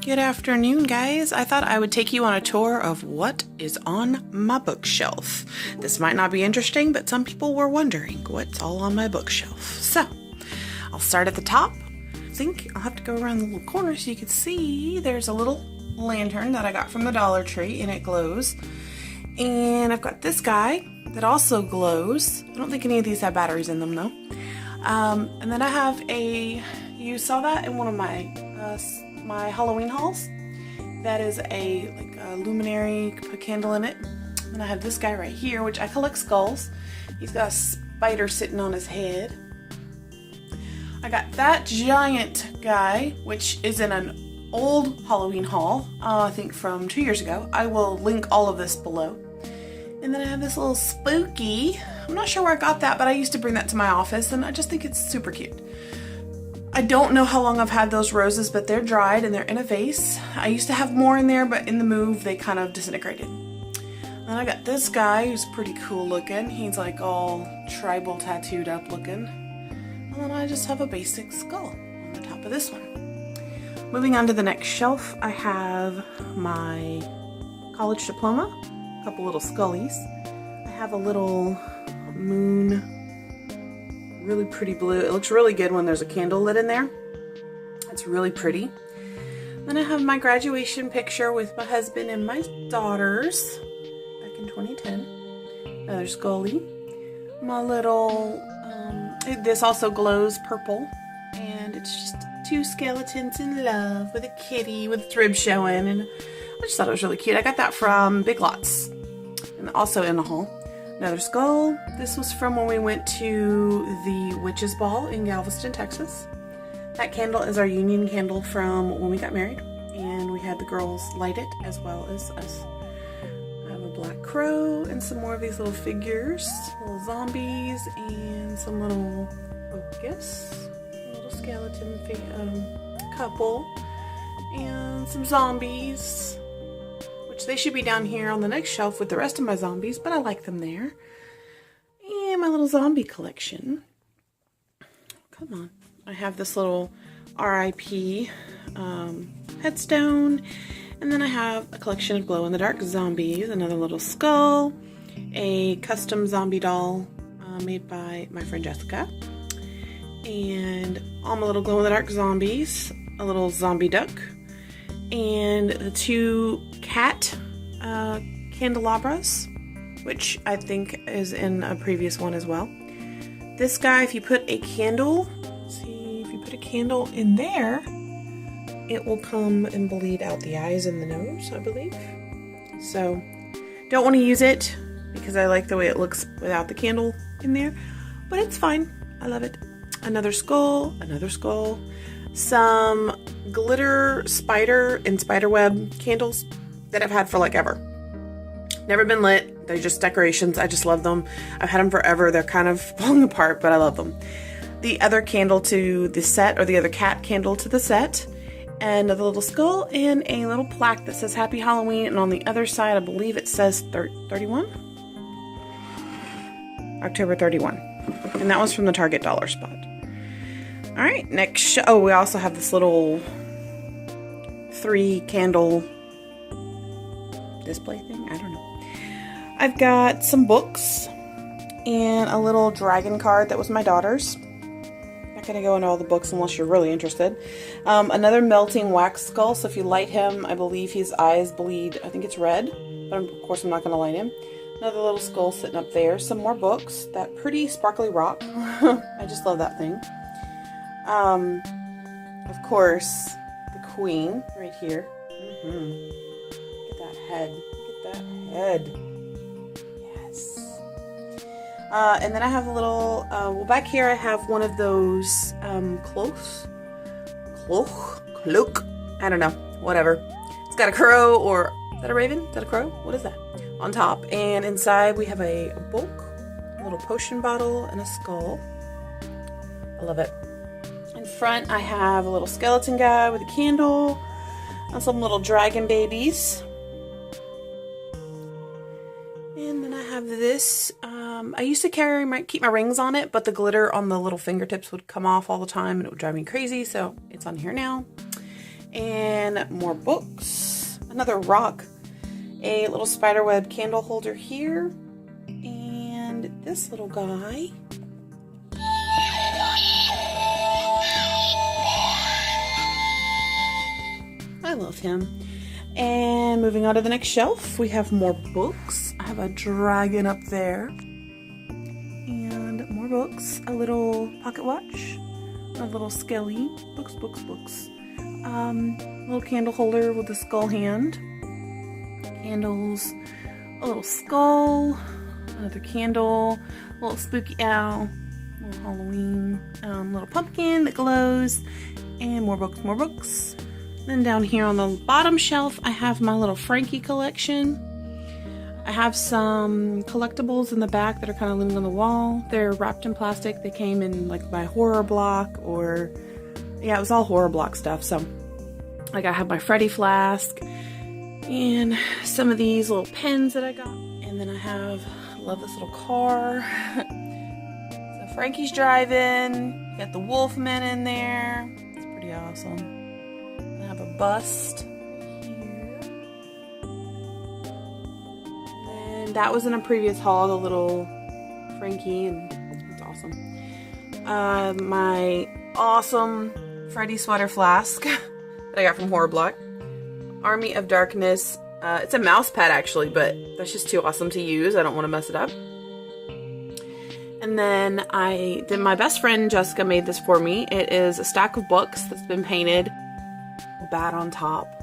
Good afternoon, guys. I thought I would take you on a tour of what is on my bookshelf. This might not be interesting, but some people were wondering what's all on my bookshelf. So, I'll start at the top. I think I'll have to go around the little corner so you can see there's a little lantern that I got from the Dollar Tree and it glows. And I've got this guy that also glows. I don't think any of these have batteries in them though. And then I have you saw that in one of my Halloween hauls. That is a luminary, put a candle in it. And I have this guy right here, which I collect skulls. He's got a spider sitting on his head. I got that giant guy, which is in an old Halloween haul, I think from 2 years ago. I will link all of this below. And then I have this little spooky. I'm not sure where I got that, but I used to bring that to my office and I just think it's super cute. I don't know how long I've had those roses, but they're dried and they're in a vase. I used to have more in there, but in the move, they kind of disintegrated. Then I got this guy who's pretty cool looking. He's like all tribal tattooed up looking. And then I just have a basic skull on the top of this one. Moving on to the next shelf, I have my college diploma, a couple little scullies. I have a little moon, really pretty blue. It looks really good when there's a candle lit in there. It's really pretty. Then I have my graduation picture with my husband and my daughters back in 2010. Another scully. My little, this also glows purple. And it's just two skeletons in love with a kitty with its ribs showing. And I just thought it was really cute. I got that from Big Lots. And also in the haul. Another skull. This was from when we went to the Witches Ball in Galveston, Texas. That candle is our union candle from when we got married, and we had the girls light it as well as us. I have a black crow and some more of these little figures, little zombies, and some little focus, a little skeleton couple, and some zombies. Which they should be down here on the next shelf with the rest of my zombies, but I like them there. And my little zombie collection. Come on. I have this little RIP headstone. And then I have a collection of glow-in-the-dark zombies, another little skull, a custom zombie doll made by my friend Jessica, and all my little glow-in-the-dark zombies, a little zombie duck, and the two cat candelabras, which I think is in a previous one as well. This guy, if you put a candle, let's see, if you put a candle in there, it will come and bleed out the eyes and the nose, I believe. So, don't want to use it because I like the way it looks without the candle in there, but it's fine. I love it. Another skull, some glitter spider and spiderweb candles that I've had for like ever. Never been lit. They're just decorations. I just love them. I've had them forever. They're kind of falling apart, but I love them. The other candle to the set, or the other cat candle to the set, and another little skull, and a little plaque that says Happy Halloween, and on the other side, I believe it says 31? October 31. And that was from the Target dollar spot. Alright, next we also have this little 3 candle display thing. I don't know. I've got some books and a little dragon card that was my daughter's. Not going to go into all the books unless you're really interested. Another melting wax skull, so if you light him, I believe his eyes bleed, I think it's red, but of course I'm not going to light him. Another little skull sitting up there. Some more books. That pretty sparkly rock. I just love that thing. Of course, the queen right here. Look at that head. Look at that head. Yes. And then I have a little, well, back here I have one of those cloak. I don't know. Whatever. It's got a crow, or is that a raven? Is that a crow? What is that? On top. And inside we have a book, a little potion bottle, and a skull. I love it. In front, I have a little skeleton guy with a candle and some little dragon babies. And then I have this. I used to keep my rings on it, but the glitter on the little fingertips would come off all the time and it would drive me crazy, so it's on here now. And more books. Another rock. A little spiderweb candle holder here. And this little guy. I love him. And moving on to the next shelf, we have more books. I have a dragon up there. And more books. A little pocket watch. A little skelly. Books, books, books. Little candle holder with a skull hand. Candles. A little skull. Another candle. A little spooky owl. A little Halloween. Little pumpkin that glows. And more books, more books. Then down here on the bottom shelf, I have my little Frankie collection. I have some collectibles in the back that are kind of leaning on the wall. They're wrapped in plastic. They came in like my horror block, or yeah, it was all horror block stuff. So like I have my Freddy flask and some of these little pens that I got. And then I love this little car. So Frankie's driving. Got the Wolfman in there. It's pretty awesome. I have a bust here. And that was in a previous haul, the little Frankie, and it's awesome. My awesome Freddy sweater flask that I got from Horror Block. Army of Darkness. It's a mouse pad actually, but that's just too awesome to use. I don't want to mess it up. And then my best friend Jessica made this for me. It is a stack of books that's been painted. Bat on top,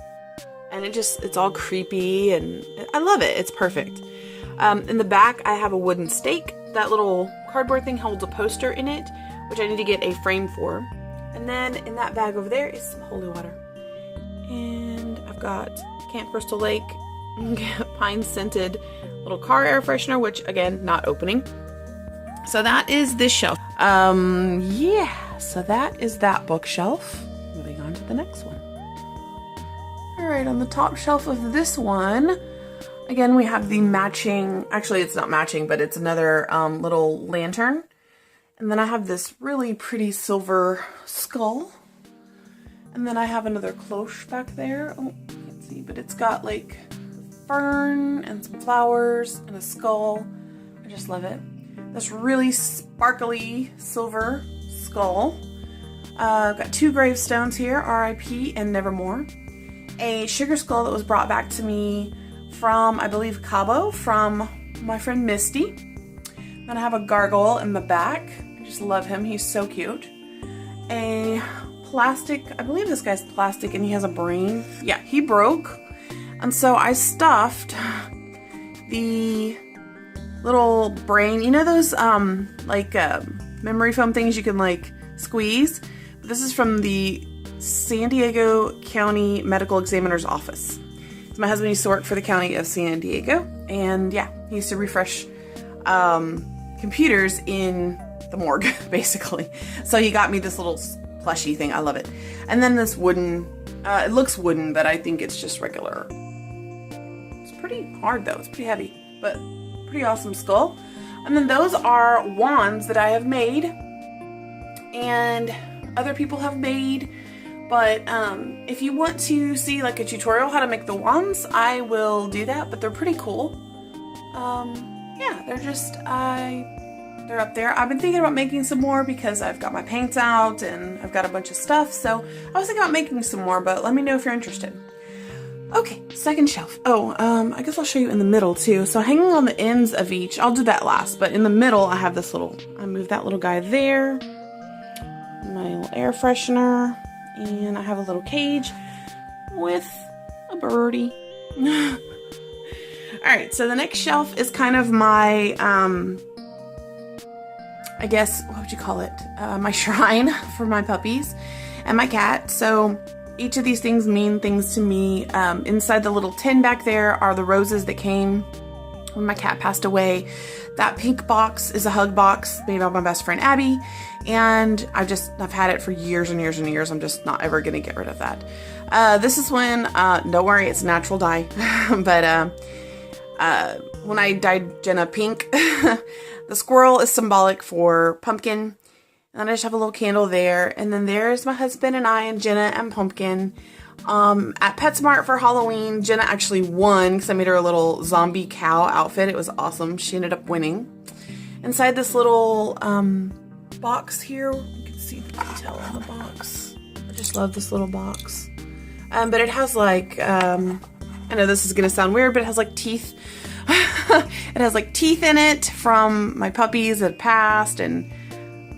and it's all creepy, and I love it. It's perfect. In the back I have a wooden stake. That little cardboard thing holds a poster in it, which I need to get a frame for. And then in that bag over there is some holy water, and I've got Camp Crystal Lake pine scented little car air freshener, which again, not opening. So that is this shelf. Yeah, so that is that bookshelf. Moving on to the next one. Alright, on the top shelf of this one, again we have the matching, actually it's not matching, but it's another little lantern. And then I have this really pretty silver skull. And then I have another cloche back there. Oh, you can't see, but it's got like fern and some flowers and a skull. I just love it. This really sparkly silver skull. I've got two gravestones here, R.I.P. and Nevermore. A sugar skull that was brought back to me from, I believe, Cabo, from my friend Misty. Then I have a gargoyle in the back. I just love him. He's so cute. A plastic, I believe this guy's plastic and he has a brain. Yeah, he broke. And so I stuffed the little brain, you know those memory foam things you can like squeeze? This is from the San Diego County Medical Examiner's Office. So my husband used to work for the county of San Diego, and yeah, he used to refresh computers in the morgue, basically. So he got me this little plushy thing. I love it. And then this wooden, it looks wooden, but I think it's just regular. It's pretty hard though. It's pretty heavy, but pretty awesome skull. And then those are wands that I have made and other people have made. But if you want to see like a tutorial how to make the wands, I will do that, but they're pretty cool. Yeah, they're up there. I've been thinking about making some more because I've got my paints out and I've got a bunch of stuff. So I was thinking about making some more, but let me know if you're interested. Okay, second shelf. Oh, I guess I'll show you in the middle too. So hanging on the ends of each, I'll do that last, but in the middle I have this little, I moved that little guy there. My little air freshener. And I have a little cage with a birdie. Alright, so the next shelf is kind of my, I guess, what would you call it? My shrine for my puppies and my cat. So each of these things mean things to me. Inside the little tin back there are the roses that came when my cat passed away. That pink box is a hug box made by my best friend Abby, and I've had it for years and years and years. I'm just not ever gonna get rid of that. This is when, don't worry, it's natural dye, but when I dyed Jenna pink, the squirrel is symbolic for pumpkin, and I just have a little candle there, and then there's my husband and I and Jenna and Pumpkin At PetSmart for Halloween, Jenna actually won because I made her a little zombie cow outfit. It was awesome. She ended up winning. Inside this little box here, you can see the detail on the box. I just love this little box. But it has like, I know this is gonna sound weird, but it has like teeth. It has like teeth in it from my puppies that passed, and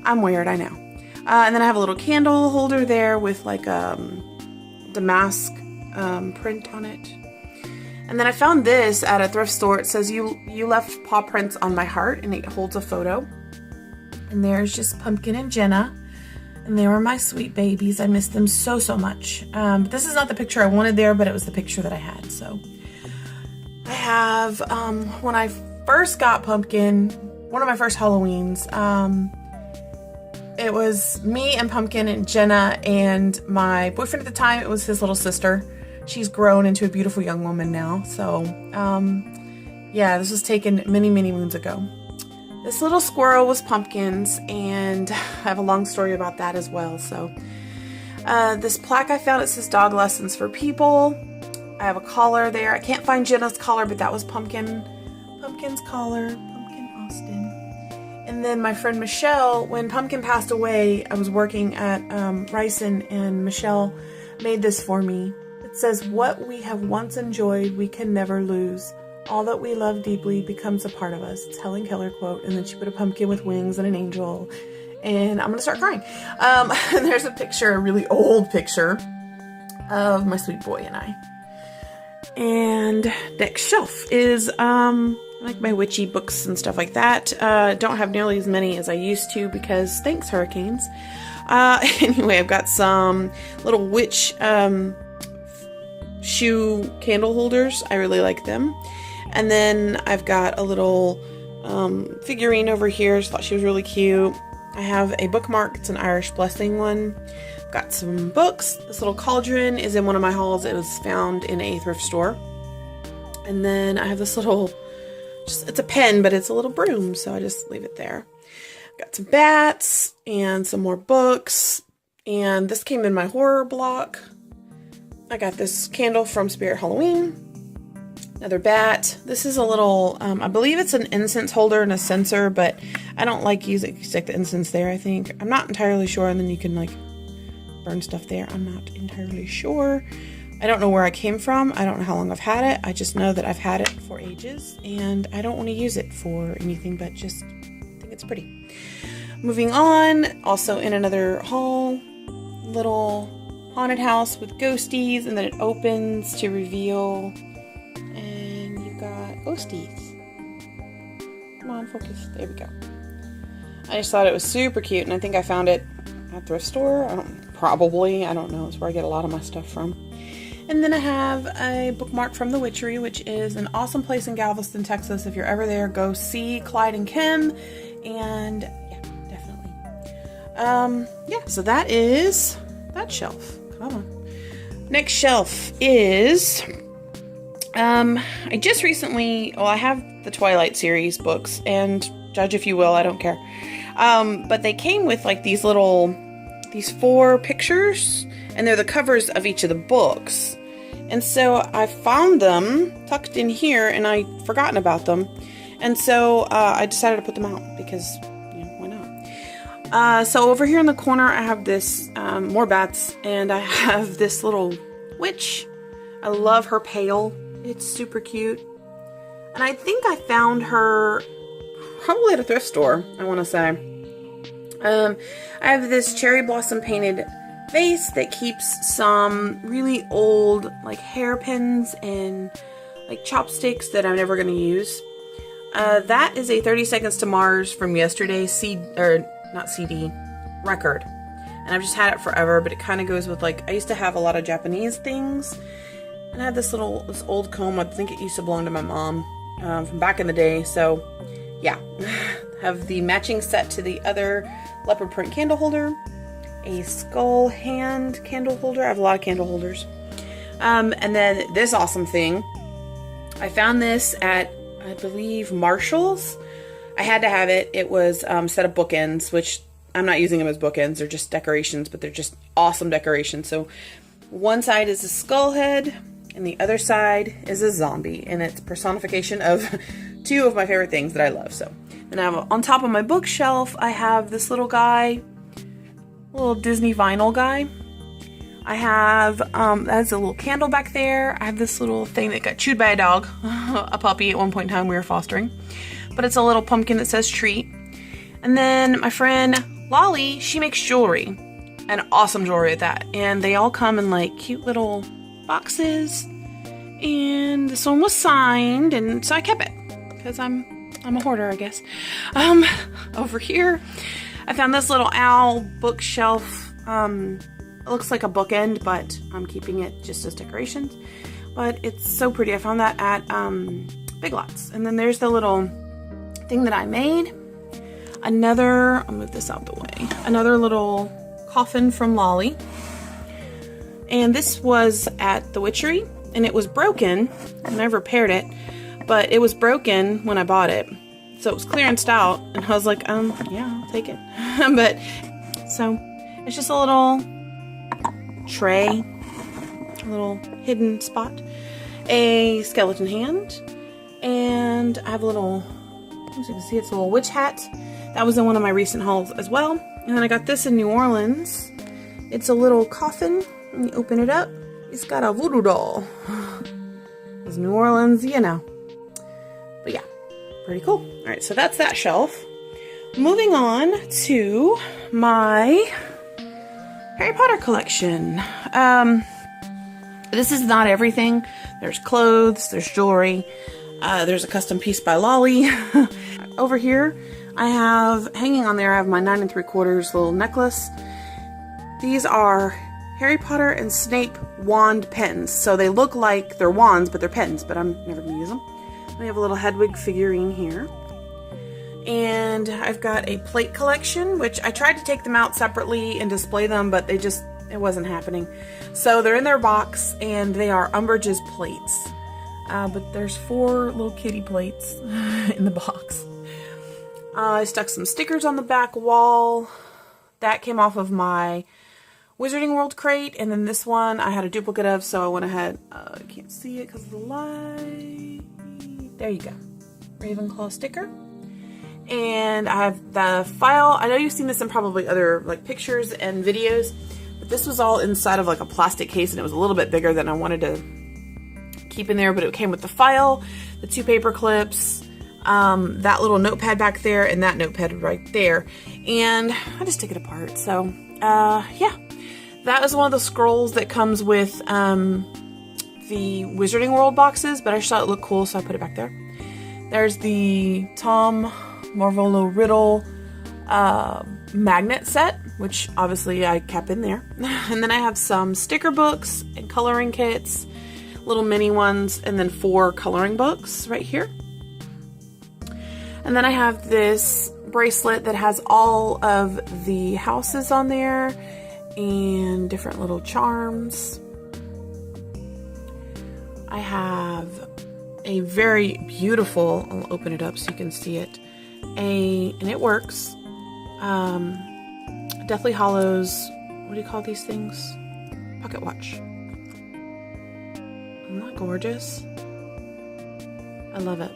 I'm weird, I know. And then I have a little candle holder there with like damask print on it. And then I found this at a thrift store. It says you left paw prints on my heart, and it holds a photo. And there's just Pumpkin and Jenna, and they were my sweet babies. I miss them so much. But this is not the picture I wanted there, but it was the picture that I had. So I have when I first got Pumpkin, one of my first Halloweens, it was me and Pumpkin and Jenna and my boyfriend at the time. It was his little sister. She's grown into a beautiful young woman now. So, yeah, this was taken many moons ago. This little squirrel was Pumpkin's, and I have a long story about that as well. So, this plaque I found, it says Dog Lessons for People. I have a collar there. I can't find Jenna's collar, but that was Pumpkin's collar. Pumpkin Austin. And then my friend Michelle, when Pumpkin passed away, I was working at Ryson, and Michelle made this for me. It says, "What we have once enjoyed, we can never lose. All that we love deeply becomes a part of us." It's Helen Keller quote. And then she put a pumpkin with wings and an angel. And I'm going to start crying. And there's a picture, a really old picture of my sweet boy and I. And next shelf is like my witchy books and stuff like that. Don't have nearly as many as I used to because thanks hurricanes. Anyway, I've got some little witch shoe candle holders. I really like them. And then I've got a little figurine over here. Just thought she was really cute. I have a bookmark. It's an Irish blessing one. I've got some books. This little cauldron is in one of my hauls. It was found in a thrift store. And then I have this little, it's a pen, but it's a little broom, so I just leave it there. I've got some bats and some more books. And this came in my horror block. I got this candle from Spirit Halloween. Another bat. This is a little, I believe it's an incense holder and a censer, but I don't like using, you stick the incense there, I think. I'm not entirely sure, and then you can like burn stuff there. I'm not entirely sure. I don't know where I came from. I don't know how long I've had it. I just know that I've had it for ages, and I don't want to use it for anything but just think it's pretty. Moving on, also in another haul, little haunted house with ghosties, and then it opens to reveal, and you've got ghosties. Come on, focus. There we go. I just thought it was super cute, and I think I found it at a thrift store. I don't know. It's where I get a lot of my stuff from. And then I have a bookmark from The Witchery, which is an awesome place in Galveston, Texas. If you're ever there, go see Clyde and Kim. And yeah, definitely. Yeah, so that is that shelf. Come on. Next shelf is, I just recently, I have the Twilight series books, and judge if you will, I don't care. But they came with like these 4 pictures, and they're the covers of each of the books. And so I found them tucked in here, and I'd forgotten about them. And so I decided to put them out because, why not? So over here in the corner, I have this, more bats, and I have this little witch. I love her pail. It's super cute. And I think I found her probably at a thrift store, I want to say. I have this cherry blossom painted vase that keeps some really old like hairpins and like chopsticks that I'm never going to use. That is a 30 Seconds to Mars from yesterday's record. And I've just had it forever, but it kind of goes with like, I used to have a lot of Japanese things. And I had this old comb. I think it used to belong to my mom from back in the day. So yeah, have the matching set to the other leopard print candle holder. A skull hand candle holder. I have a lot of candle holders. And then this awesome thing. I found this at, I believe, Marshall's. I had to have it. It was a set of bookends, which I'm not using them as bookends. They're just decorations, but they're just awesome decorations. So One side is a skull head, and the other side is a zombie, and it's personification of two of my favorite things that I love. So, then I have on top of my bookshelf, I have this little guy, little Disney vinyl guy. I have, that's a little candle back there. I have this little thing that got chewed by a dog, a puppy at one point in time we were fostering. But it's a little pumpkin that says treat. And then my friend Lolly, she makes jewelry, and awesome jewelry at that. And they all come in like cute little boxes. And this one was signed, and so I kept it because I'm a hoarder, I guess. Over here, I found this little owl bookshelf. It looks like a bookend, but I'm keeping it just as decorations. But it's so pretty. I found that at Big Lots. And then there's the little thing that I made. I'll move this out the way. Another little coffin from Lolly. And this was at the Witchery, and it was broken, and I repaired it, but it was broken when I bought it. So it was clearanced out, and I was like, yeah, I'll take it. But, so, it's just a little tray, a little hidden spot, a skeleton hand, and I have a little, as you can see, it's a little witch hat. That was in one of my recent hauls as well. And then I got this in New Orleans. It's a little coffin. When you open it up, it's got a voodoo doll. It's New Orleans, you know. But yeah, pretty cool. All right, so that's that shelf. Moving on to my Harry Potter collection. This is not everything. There's clothes, there's jewelry, there's a custom piece by Lolly. Over here, I have, hanging on there, I have my 9 3/4 little necklace. These are Harry Potter and Snape wand pens. So they look like they're wands, but they're pens, but I'm never going to use them. We have a little Hedwig figurine here. And I've got a plate collection, which I tried to take them out separately and display them, but it wasn't happening. So they're in their box, and they are Umbridge's plates. But there's 4 little kitty plates in the box. I stuck some stickers on the back wall. That came off of my Wizarding World crate, and then this one I had a duplicate of, so I went ahead. I can't see it because of the light. There you go. Ravenclaw sticker. And I have the file. I know you've seen this in probably other like pictures and videos, but this was all inside of like a plastic case, and it was a little bit bigger than I wanted to keep in there, but it came with the file, the 2 paper clips, that little notepad back there, and that notepad right there. And I just took it apart. So, yeah. That is one of the scrolls that comes with the Wizarding World boxes, but I just thought it looked cool, so I put it back there. There's the Tom Marvolo Riddle magnet set, which obviously I kept in there. And then I have some sticker books and coloring kits, little mini ones, and then 4 coloring books right here. And then I have this bracelet that has all of the houses on there and different little charms. I have a very beautiful, I'll open it up so you can see it, and it works, Deathly Hallows, what do you call these things? Pocket watch. Isn't that gorgeous? I love it.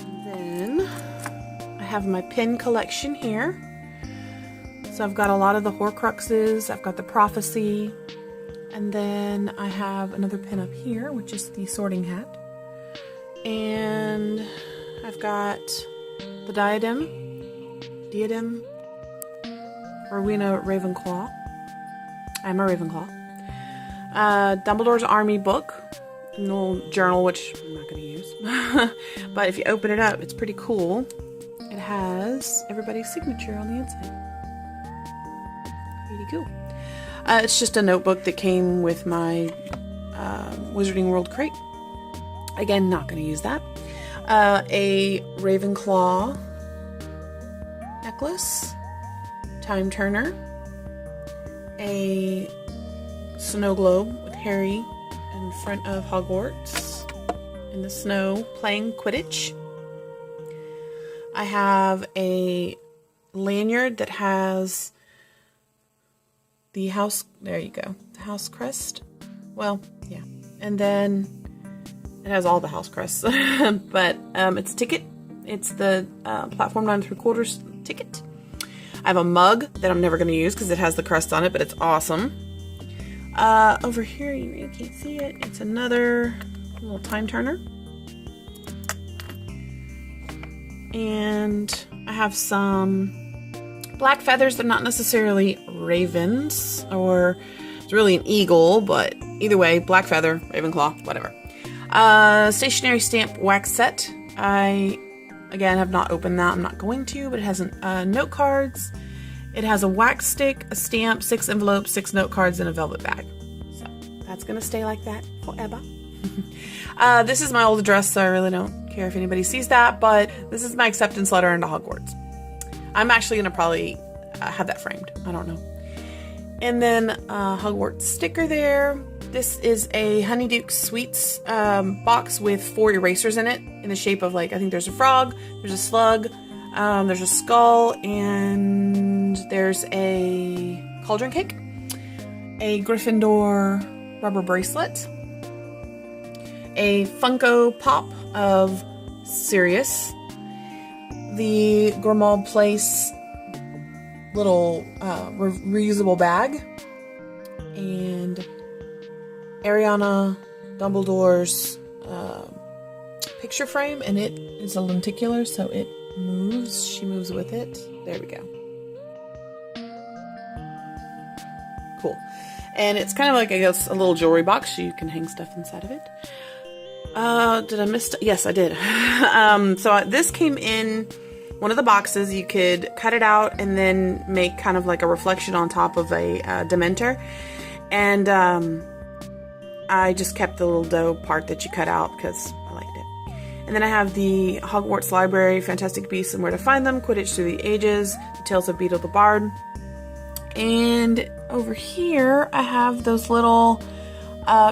And then I have my pin collection here. So I've got a lot of the Horcruxes, I've got the Prophecy, and then I have another pin up here, which is the Sorting Hat. And I've got the Diadem, Rowena Ravenclaw. I'm a Ravenclaw. Dumbledore's Army book, a little journal, which I'm not going to use. But if you open it up, it's pretty cool. It has everybody's signature on the inside. Pretty cool. It's just a notebook that came with my Wizarding World crate. Again, not going to use that. A Ravenclaw necklace, Time Turner, a snow globe with Harry in front of Hogwarts in the snow playing Quidditch. I have a lanyard that has the house, there you go, the house crest. Well, yeah. And then it has all the house crests, but it's a ticket. It's the platform 9 3/4 ticket. I have a mug that I'm never going to use because it has the crest on it, but it's awesome. Over here, you can't see it. It's another little time turner. And I have some black feathers. They're not necessarily ravens, or it's really an eagle, but either way, black feather, Ravenclaw, whatever. Stationery stamp wax set. I, again, have not opened that. I'm not going to, but it has note cards. It has a wax stick, a stamp, 6 envelopes, 6 note cards, and a velvet bag. So that's going to stay like that forever. This is my old address, so I really don't care if anybody sees that, but this is my acceptance letter into Hogwarts. I'm actually going to probably have that framed. I don't know. And then Hogwarts sticker there. This is a Honeydew Sweets box with 4 erasers in it in the shape of, like, I think there's a frog, there's a slug, there's a skull, and there's a cauldron cake, a Gryffindor rubber bracelet, a Funko Pop of Sirius, the Grimmauld Place little reusable bag, and Ariana Dumbledore's picture frame, and it is a lenticular, so it moves. She moves with it. There we go. Cool. And it's kind of like, I guess, a little jewelry box, so you can hang stuff inside of it. Did I miss? Yes, I did. So this came in one of the boxes. You could cut it out and then make kind of like a reflection on top of a Dementor. And I just kept the little dough part that you cut out because I liked it. And then I have the Hogwarts Library, Fantastic Beasts and Where to Find Them, Quidditch Through the Ages, The Tales of Beedle the Bard. And over here, I have those little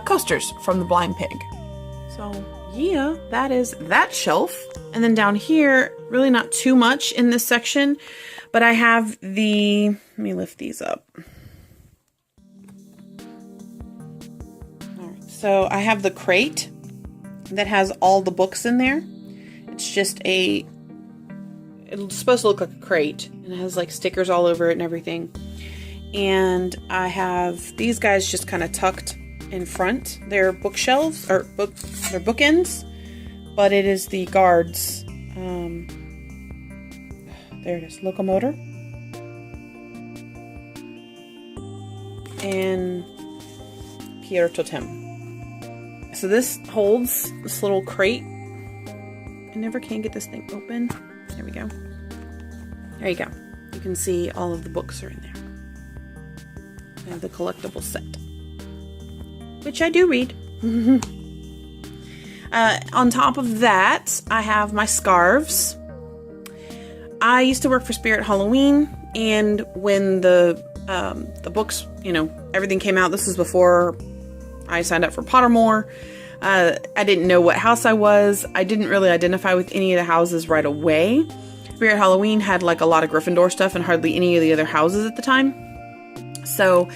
coasters from the Blind Pig. So yeah, that is that shelf. And then down here, really not too much in this section, but I have the, let me lift these up. All right, so I have the crate that has all the books in there. It's just it's supposed to look like a crate, and it has like stickers all over it and everything. And I have these guys just kind of tucked in front. They're bookshelves, or they're bookends, but it is the guards. There it is, locomotor. And Pierre Totem. So this holds this little crate. I never can get this thing open. There we go. There you go. You can see all of the books are in there. I have the collectible set, which I do read. On top of that, I have my scarves. I used to work for Spirit Halloween, and when the books, everything came out, this was before I signed up for Pottermore. I didn't know what house I was. I didn't really identify with any of the houses right away. Spirit Halloween had like a lot of Gryffindor stuff and hardly any of the other houses at the time. So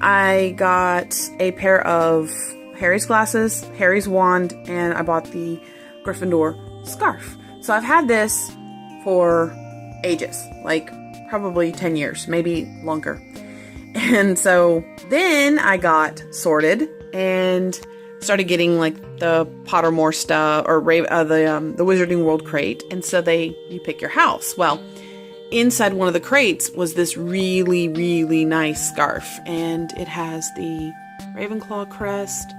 I got a pair of Harry's glasses, Harry's wand, and I bought the Gryffindor scarf. So I've had this for ages, like probably 10 years, maybe longer. And so then I got sorted and started getting like the Pottermore stuff, or the Wizarding World crate. And so you pick your house. Well, inside one of the crates was this really, really nice scarf, and it has the Ravenclaw crest.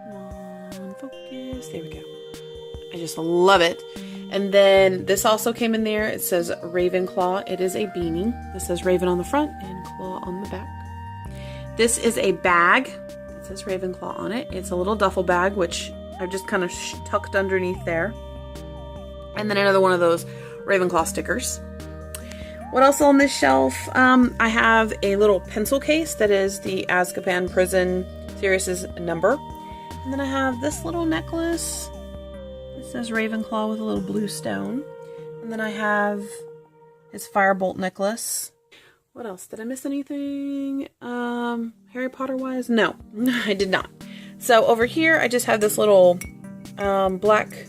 Come on, focus. There we go. I just love it. And then this also came in there. It says Ravenclaw. It is a beanie. This says Raven on the front and Claw on the back. This is a bag. It says Ravenclaw on it. It's a little duffel bag, which I've just kind of tucked underneath there. And then another one of those Ravenclaw stickers. What else on this shelf? I have a little pencil case that is the Azkaban Prison Sirius's number. And then I have this little necklace. It says Ravenclaw with a little blue stone. And then I have his Firebolt necklace What else? Did I miss anything? Harry Potter wise? No, I did not. So over here, I just have this little black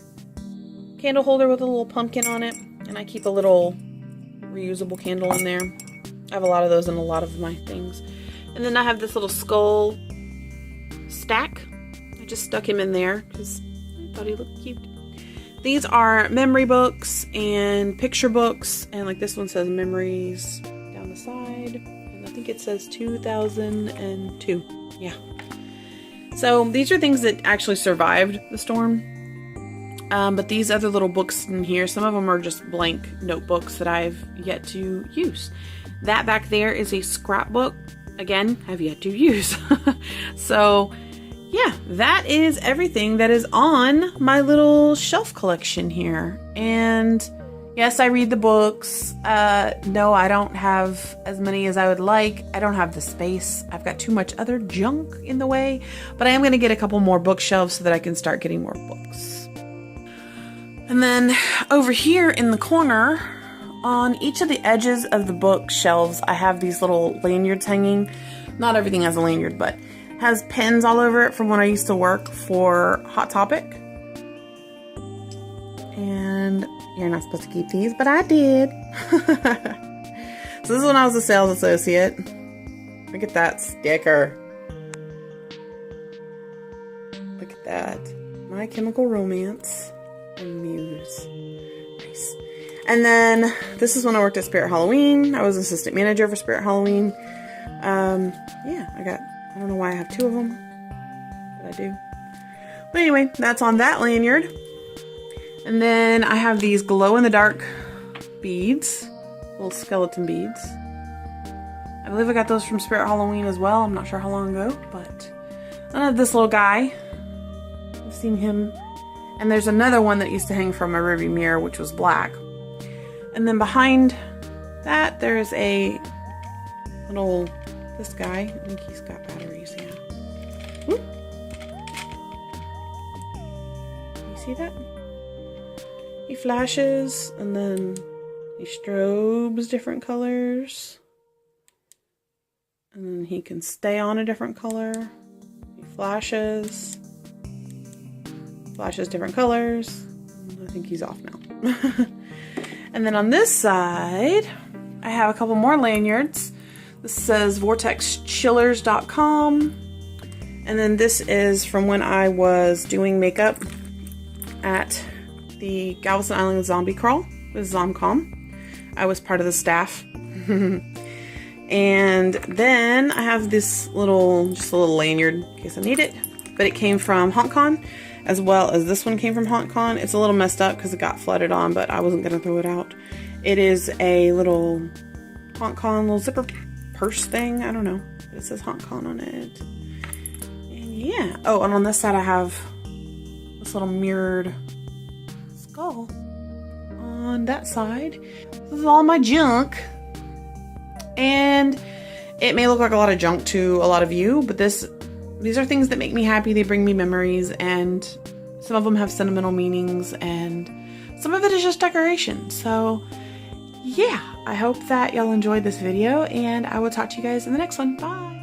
candle holder with a little pumpkin on it. And I keep a little reusable candle in there. I have a lot of those in a lot of my things. And then I have this little skull stack. I just stuck him in there because I thought he looked cute. These are memory books and picture books. And like this one says memories down the side. And I think it says 2002. Yeah. So these are things that actually survived the storm. But these other little books in here, some of them are just blank notebooks that I've yet to use. That back there is a scrapbook. Again, have yet to use. So yeah, that is everything that is on my little shelf collection here. And yes, I read the books. No, I don't have as many as I would like. I don't have the space. I've got too much other junk in the way. But I am going to get a couple more bookshelves so that I can start getting more books. And then over here in the corner, on each of the edges of the bookshelves, I have these little lanyards hanging. Not everything has a lanyard, but has pins all over it from when I used to work for Hot Topic. And you're not supposed to keep these, but I did. So this is when I was a sales associate. Look at that sticker. Look at that. My Chemical Romance and Muse. Nice. And then this is when I worked at Spirit Halloween. I was assistant manager for Spirit Halloween. Yeah, I don't know why I have two of them, but I do. But anyway, that's on that lanyard. And then I have these glow-in-the-dark beads, little skeleton beads. I believe I got those from Spirit Halloween as well. I'm not sure how long ago, but I have this little guy. I've seen him. And there's another one that used to hang from my rearview mirror, which was black. And then behind that, there's a little, this guy. I think he's got batteries, yeah. Whoop. You see that? He flashes, and then he strobes different colors. And then he can stay on a different color. He flashes different colors. I think he's off now. And then on this side, I have a couple more lanyards. This says vortexchillers.com. And then this is from when I was doing makeup at the Galveston Island Zombie Crawl with ZomCom. I was part of the staff. And then I have this just a little lanyard in case I need it. But it came from HauntCon, as well as this one came from HauntCon. It's a little messed up because it got flooded on, but I wasn't going to throw it out. It is a little HauntCon little zipper purse thing. I don't know. But it says HauntCon on it. And yeah. Oh, and on this side I have this little mirrored skull on that side. This is all my junk. And it may look like a lot of junk to a lot of you, but these are things that make me happy. They bring me memories, and some of them have sentimental meanings, and some of it is just decoration. So yeah, I hope that y'all enjoyed this video, and I will talk to you guys in the next one. Bye!